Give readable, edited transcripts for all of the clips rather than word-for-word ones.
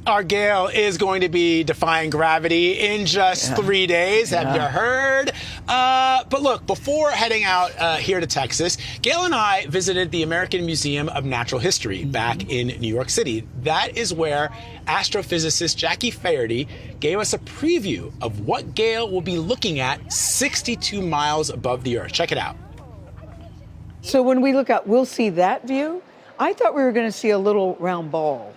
Our Gayle is going to be defying gravity in just 3 days. Have you heard? But look, before heading out here to Texas, Gayle and I visited the American Museum of Natural History back in New York City. That is where astrophysicist Jackie Faherty gave us a preview of what Gayle will be looking at 62 miles above the Earth. Check it out. So when we look out, we'll see that view? I thought we were going to see a little round ball.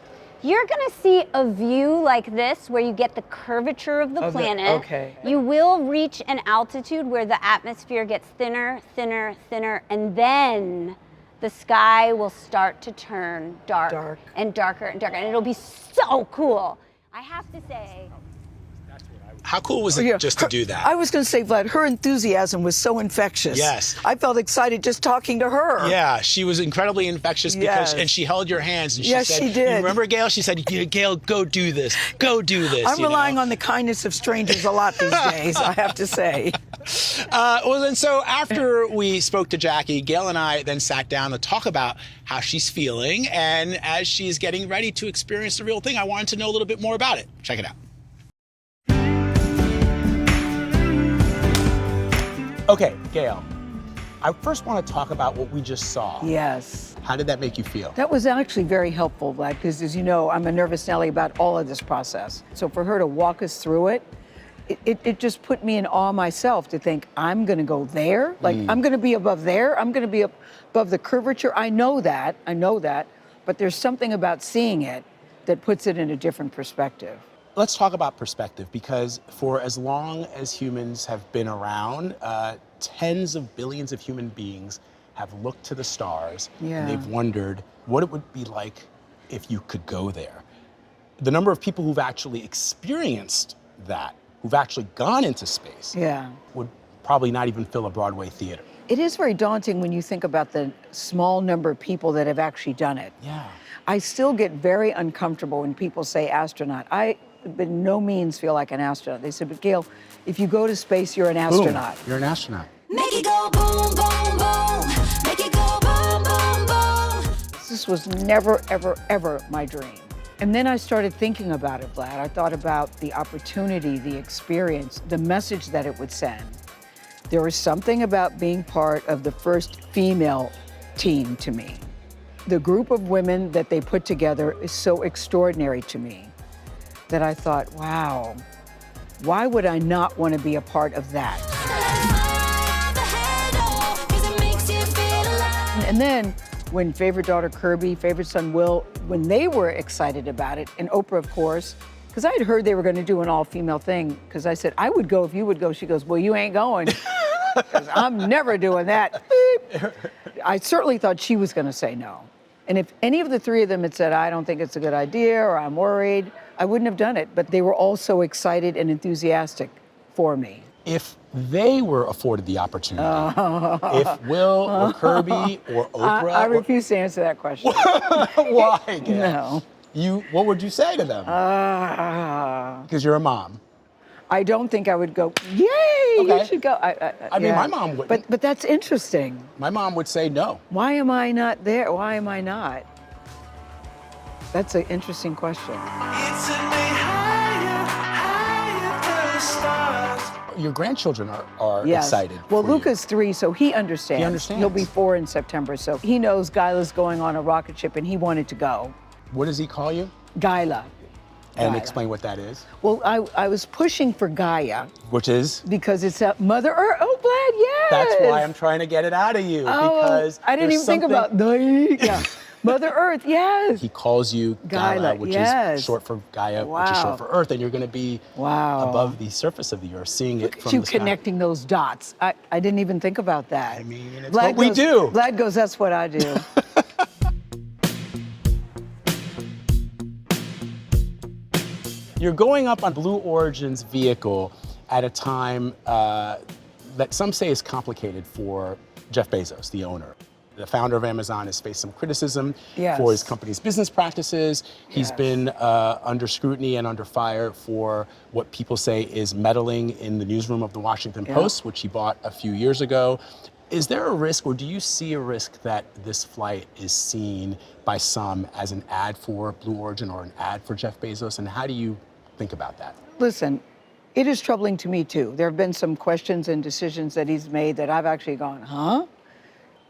You're going to see a view like this where you get the curvature of the planet. Okay. You will reach an altitude where the atmosphere gets thinner, thinner, thinner, and then the sky will start to turn dark. And darker and darker. And it'll be so cool. I have to say. How cool was it just to do that? I was going to say, Vlad, her enthusiasm was so infectious. Yes. I felt excited just talking to her. Yeah, she was incredibly infectious because, and she held your hands and she yes, said, she did. You remember, Gayle? She said, Gayle, go do this. Go do this. I'm relying on the kindness of strangers a lot these days, I have to say. And so after we spoke to Jackie, Gayle and I then sat down to talk about how she's feeling. And as she's getting ready to experience the real thing, I wanted to know a little bit more about it. Check it out. Okay, Gayle, I first want to talk about what we just saw. Yes. How did that make you feel? That was actually very helpful, Vlad, because as you know, I'm a nervous Nelly about all of this process. So for her to walk us through it, it just put me in awe myself to think, I'm going to go there? Like, I'm going to be above there? I'm going to be above the curvature? I know that, but there's something about seeing it that puts it in a different perspective. Let's talk about perspective, because for as long as humans have been around, tens of billions of human beings have looked to the stars and they've wondered what it would be like if you could go there. The number of people who've actually experienced that, who've actually gone into space, would probably not even fill a Broadway theater. It is very daunting when you think about the small number of people that have actually done it. Yeah. I still get very uncomfortable when people say astronaut. I by no means feel like an astronaut. They said, but Gayle, if you go to space, you're an astronaut. Boom. You're an astronaut. Make it go boom, boom, boom. Make it go boom, boom, boom. This was never, ever, ever my dream. And then I started thinking about it, Vlad. I thought about the opportunity, the experience, the message that it would send. There was something about being part of the first female team to me. The group of women that they put together is so extraordinary to me that I thought, wow, why would I not want to be a part of that? And then when favorite daughter Kirby, favorite son Will, when they were excited about it, and Oprah, of course, because I had heard they were going to do an all-female thing, because I said, I would go if you would go. She goes, well, you ain't going, because I'm never doing that. I certainly thought she was going to say no. And if any of the three of them had said, I don't think it's a good idea, or I'm worried, I wouldn't have done it. But they were all so excited and enthusiastic for me. If they were afforded the opportunity, if Will or Kirby or Oprah... I refuse to answer that question. Why, Gayle? No. What would you say to them? Because you're a mom. I don't think I would go, yay, you should go. I mean, my mom wouldn't. But that's interesting. My mom would say no. Why am I not there? Why am I not? That's an interesting question. Your grandchildren are excited. Well, for Luca's 3, so he understands. He understands. He'll be 4 in September, so he knows Guyla's going on a rocket ship, and he wanted to go. What does he call you? Guyla. And explain what that is. Well, I was pushing for Gaia. Which is? Because it's a Mother Earth. Oh, Vlad, yes. That's why I'm trying to get it out of you. Because I didn't even think about Mother Earth, yes. He calls you Gaia, which is short for Gaia, which is short for Earth, and you're going to be above the surface of the Earth, seeing it from the sky. Connecting those dots. I didn't even think about that. I mean, it's what we do. Vlad goes, that's what I do. You're going up on Blue Origin's vehicle at a time that some say is complicated for Jeff Bezos, the owner. The founder of Amazon has faced some criticism for his company's business practices. He's been under scrutiny and under fire for what people say is meddling in the newsroom of the Washington Post, which he bought a few years ago. Is there a risk, or do you see a risk that this flight is seen by some as an ad for Blue Origin or an ad for Jeff Bezos? And how do you think about that? Listen, it is troubling to me too. There have been some questions and decisions that he's made that I've actually gone, huh?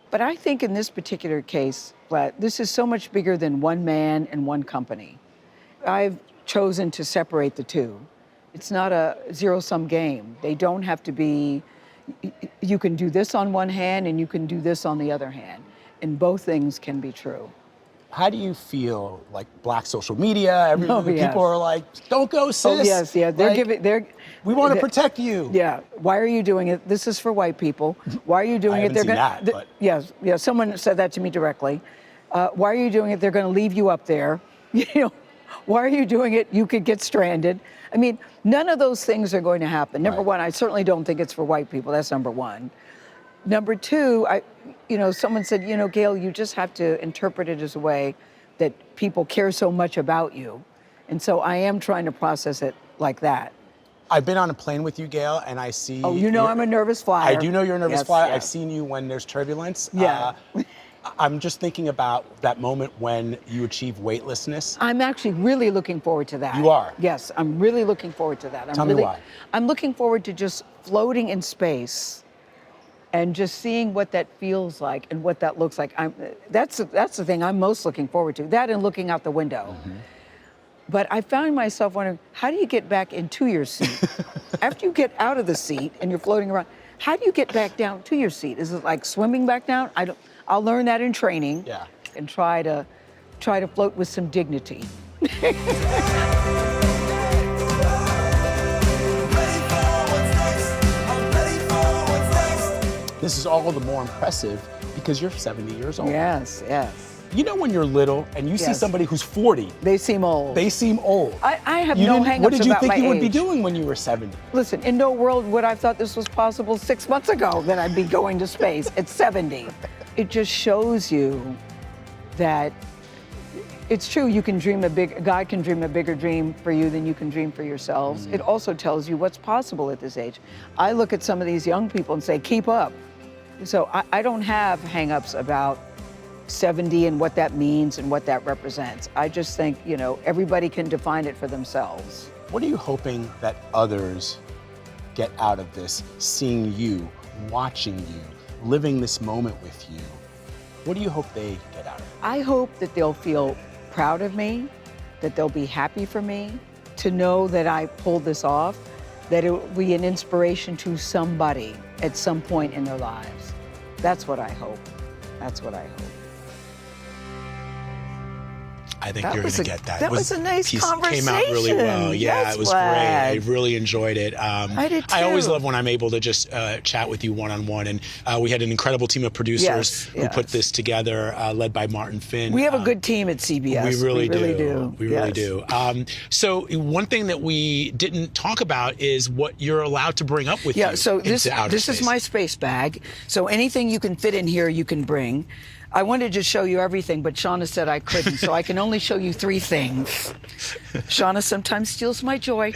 But I think in this particular case, this is so much bigger than one man and one company. I've chosen to separate the two. It's not a zero-sum game. They don't have to be, you can do this on one hand and you can do this on the other hand. And both things can be true. How do you feel like Black social media? People are like, don't go, sis. Oh, yes, yeah. We want to protect you. Yeah. Why are you doing it? This is for white people. Why are you doing it? Yes, someone said that to me directly. Why are you doing it? They're going to leave you up there. Why are you doing it? You could get stranded. I mean, none of those things are going to happen. Number one, I certainly don't think it's for white people. That's number one. Number two, someone said, Gayle, you just have to interpret it as a way that people care so much about you. And so I am trying to process it like that. I've been on a plane with you, Gayle, and I see... Oh, I'm a nervous flyer. I do know you're a nervous flyer. Yes. I've seen you when there's turbulence. Yeah. I'm just thinking about that moment when you achieve weightlessness. I'm actually really looking forward to that. You are? Yes, I'm really looking forward to that. Tell me why. I'm looking forward to just floating in space and just seeing what that feels like and what that looks like. That's the thing I'm most looking forward to. That and looking out the window. Mm-hmm. But I found myself wondering, how do you get back into your seat? After you get out of the seat and you're floating around, how do you get back down to your seat? Is it like swimming back down? I'll learn that in training. Yeah. And try to float with some dignity. This is all the more impressive because you're 70 years old. Yes. You know when you're little and you see somebody who's 40. They seem old. They seem old. I have no hang-ups about my age. What did you think you would be doing when you were 70? Listen, in no world would I have thought this was possible 6 months ago that I'd be going to space at 70. It just shows you that it's true, God can dream a bigger dream for you than you can dream for yourselves. Mm-hmm. It also tells you what's possible at this age. I look at some of these young people and say, keep up. So I don't have hang-ups about 70 and what that means and what that represents. I just think, everybody can define it for themselves. What are you hoping that others get out of this, seeing you, watching you, living this moment with you? What do you hope they get out of it? I hope that they'll feel proud of me, that they'll be happy for me, to know that I pulled this off, that it will be an inspiration to somebody at some point in their lives. That's what I hope. I think you're going to get that. That was a nice conversation. Came out really well. Yeah, Yes, it was Vlad. great. I really enjoyed it. I did too. I always love when I'm able to just chat with you one-on-one. And we had an incredible team of producers who put this together, led by Martin Finn. We have a good team at CBS. We really do. We really Yes. do. So one thing that we didn't talk about is what you're allowed to bring up with you. Yeah, so this is my space bag. So anything you can fit in here, you can bring. I wanted to show you everything, but Shauna said I couldn't, so I can only show you 3 things. Shauna sometimes steals my joy.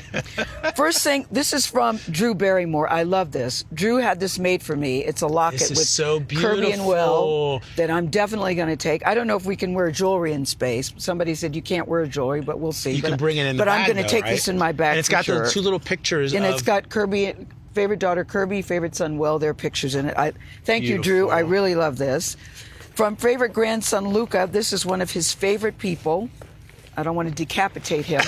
First thing, this is from Drew Barrymore. I love this. Drew had this made for me. It's a locket This is with so Kirby and Will beautiful. that I'm definitely going to take. I don't know if we can wear jewelry in space. Somebody said you can't wear jewelry, but we'll see. You can bring it in the But bag, I'm going to take right? this in my bag. And it's for got sure. the 2 little pictures And of... it's got Kirby, favorite daughter Kirby, favorite son Will, their pictures in it. Thank you, Drew. Beautiful. I really love this. From favorite grandson Luca, this is one of his favorite people. I don't want to decapitate him,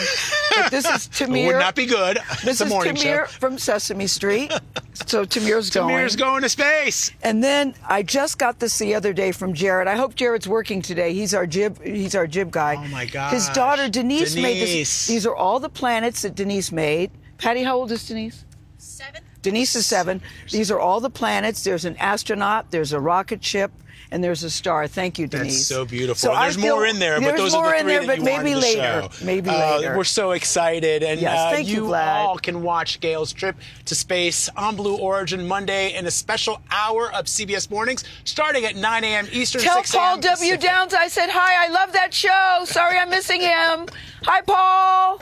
but this is Tamir. It would not be good. This It's a is morning Tamir show. from Sesame Street. So Tamir's going to space. And then I just got this the other day from Jared. I hope Jared's working today. He's our jib guy. Oh my gosh. His daughter Denise made this. Denise. These are all the planets that Denise made. Patty, how old is Denise? 7. Denise is 7. These are all the planets. There's an astronaut, there's a rocket ship, and there's a star. Thank you, Denise. That's so beautiful. So There's more in there, but those are the 3 that you wanted to show. Maybe later. We're so excited. And Yes, thank you, Vlad. all can watch Gayle's trip to space on Blue Origin Monday in a special hour of CBS Mornings starting at 9 a.m. Eastern, Tell 6 a.m. Paul W. Pacific. Downs I said hi. I love that show. Sorry I'm missing him. Hi, Paul.